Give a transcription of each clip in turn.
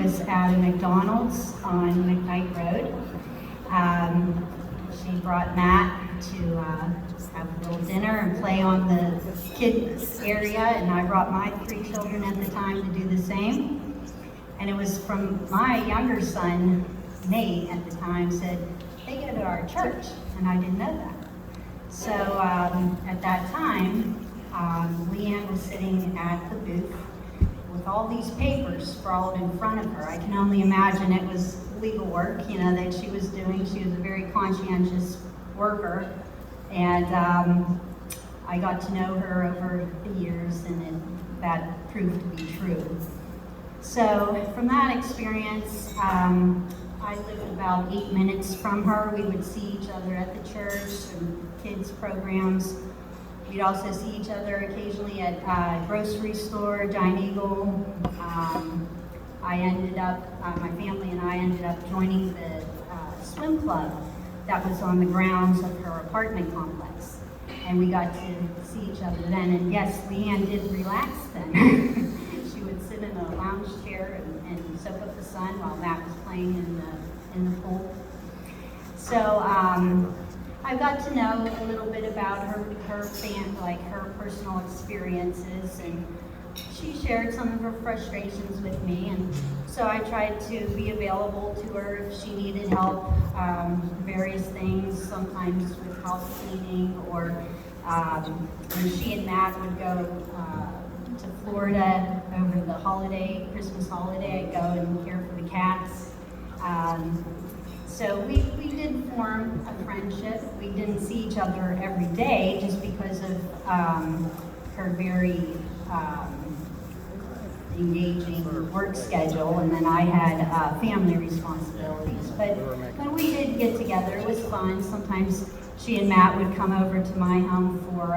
was at a McDonald's on McKnight Road. She brought Matt to have a little dinner and play on the kids area, and I brought my 3 children at the time to do the same. And it was from my younger son, Nate, at the time, said, they go to our church, and I didn't know that. So at that time, Leann was sitting at the booth with all these papers sprawled in front of her. I can only imagine it was legal work, you know, that she was doing. She was a very conscientious worker, and I got to know her over the years, and that proved to be true. So from that experience, I lived about 8 minutes from her. We would see each other at the church and kids programs. We'd also see each other occasionally at grocery store, Giant Eagle. I ended up, my family and I ended up joining the swim club that was on the grounds of her apartment complex. And we got to see each other then. And yes, Leann did relax then. She would sit in a lounge chair and soak up the sun while Matt was playing in the pool. So I got to know a little bit about her personal experiences, and she shared some of her frustrations with me, and so I tried to be available to her if she needed help, various things, sometimes with house cleaning, or when she and Matt would go to Florida over the Christmas holiday, I'd go and care for the cats. So we did form a friendship. We didn't see each other every day just because of her very engaging work schedule, and then I had family responsibilities. But when we did get together, it was fun. Sometimes she and Matt would come over to my home for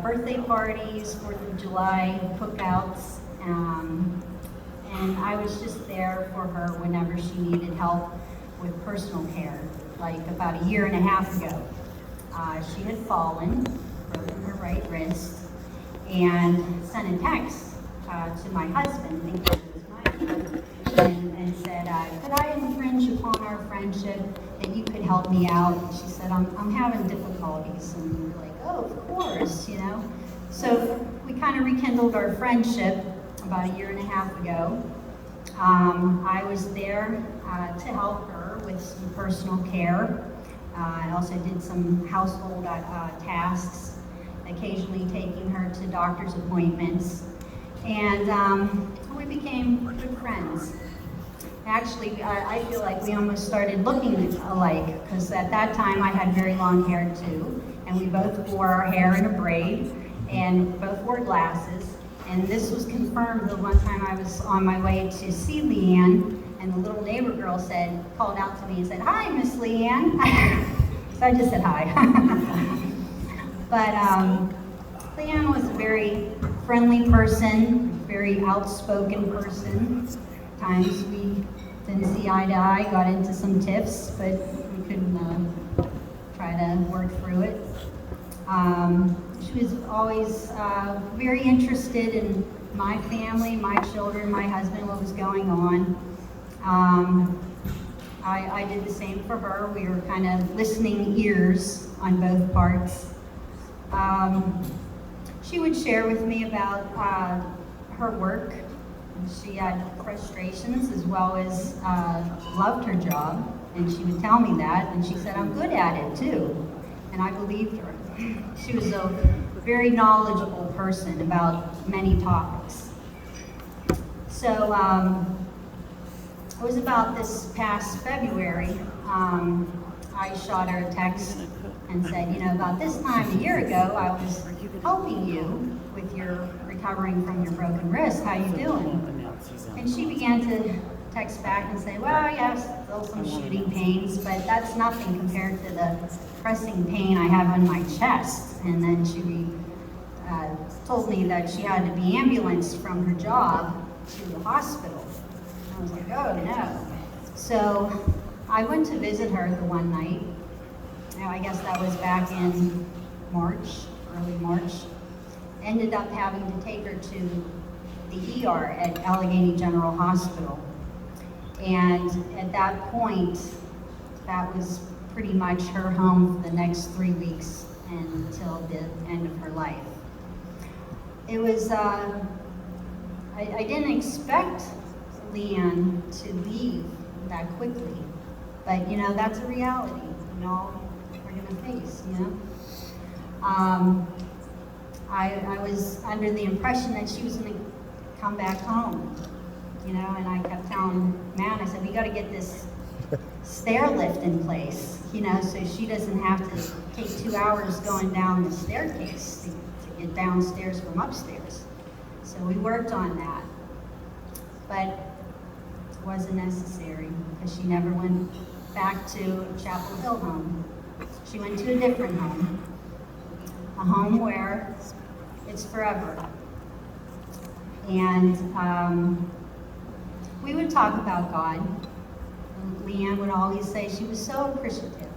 birthday parties, 4th of July cookouts, and I was just there for her whenever she needed help with personal care. Like about a year and a half ago, she had fallen, broken her right wrist, and sent a text to my husband, thinking it was my husband, and said, could I infringe upon our friendship, that you could help me out? And she said, I'm having difficulties. And we were like, oh, of course, you know. So we kind of rekindled our friendship about a year and a half ago. I was there to help her with some personal care. I also did some household tasks, occasionally taking her to doctor's appointments. And we became good friends. Actually, I feel like we almost started looking alike, because at that time I had very long hair too, and we both wore our hair in a braid, and both wore glasses. And this was confirmed the one time I was on my way to see Leann, and the little neighbor girl called out to me and said, "Hi, Miss Leann." So I just said hi. But Leann was a very friendly person, very outspoken person. Times we didn't see eye to eye, got into some tiffs, but we could try to work through it. She was always very interested in my family, my children, my husband, what was going on. I did the same for her. We were kind of listening ears on both parts. She would share with me about her work. She had frustrations as well as loved her job, and she would tell me that, and she said, I'm good at it too, and I believed her. She was a very knowledgeable person about many topics. So it was about this past February, I shot her a text and said, about this time a year ago, I was helping you with your recovering from your broken wrist. How you doing? And she began to text back and say, well, yes, still some shooting pains, but that's nothing compared to the pressing pain I have on my chest. And then she told me that she had to be ambulanced from her job to the hospital. I was like, oh no. So I went to visit her the one night. I guess that was back in March, early March. Ended up having to take her to the ER at Allegheny General Hospital. And at that point, that was pretty much her home for the next 3 weeks until the end of her life. It was, I didn't expect Leann to leave that quickly, but you know, that's a reality, you know, we're gonna face, you know. I was under the impression that she was gonna come back home, you know, and I kept telling Matt, I said, we gotta get this stair lift in place, you know, so she doesn't have to take 2 hours going down the staircase to get downstairs from upstairs. So we worked on that, but it wasn't necessary because she never went back to Chapel Hill home. She went to a different home, a home where it's forever. And we would talk about God. Leann would always say she was so appreciative.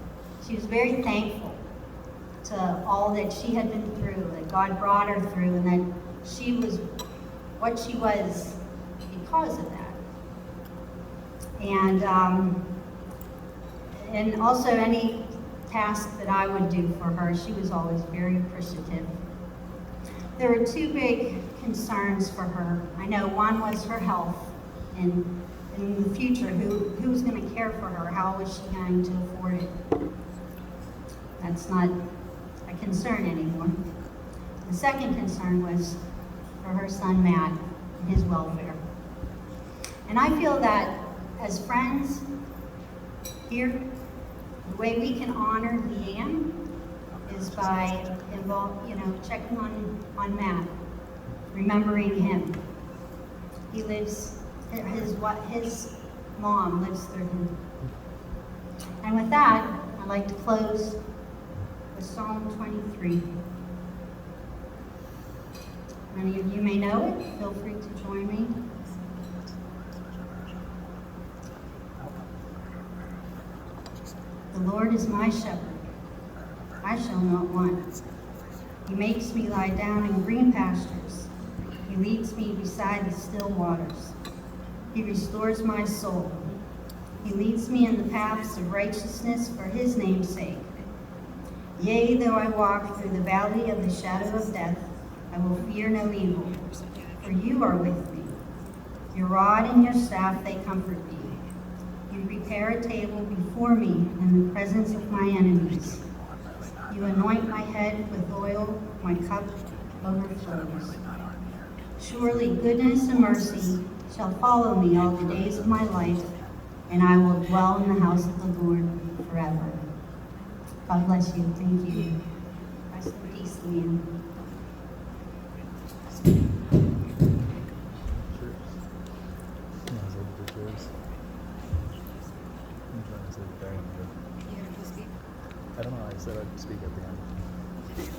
She was very thankful to all that she had been through, that God brought her through, and that she was what she was because of that. And also any task that I would do for her, she was always very appreciative. There were 2 big concerns for her. I know one was her health, and in the future, who was going to care for her? How was she going to afford it? That's not a concern anymore. The second concern was for her son Matt and his welfare. And I feel that as friends here, the way we can honor Leann is by checking on Matt, remembering him. He lives, his mom lives through him. And with that, I'd like to close with Psalm 23. Many of you may know it. Feel free to join me. The Lord is my shepherd. I shall not want. He makes me lie down in green pastures. He leads me beside the still waters. He restores my soul. He leads me in the paths of righteousness for his name's sake. Yea, though I walk through the valley of the shadow of death, I will fear no evil, for you are with me. Your rod and your staff, they comfort me. You prepare a table before me in the presence of my enemies. You anoint my head with oil, my cup overflows. Surely goodness and mercy shall follow me all the days of my life, and I will dwell in the house of the Lord forever. God bless you. Thank you. Rest in peace, Leann. I don't know, I said I'd speak at the end.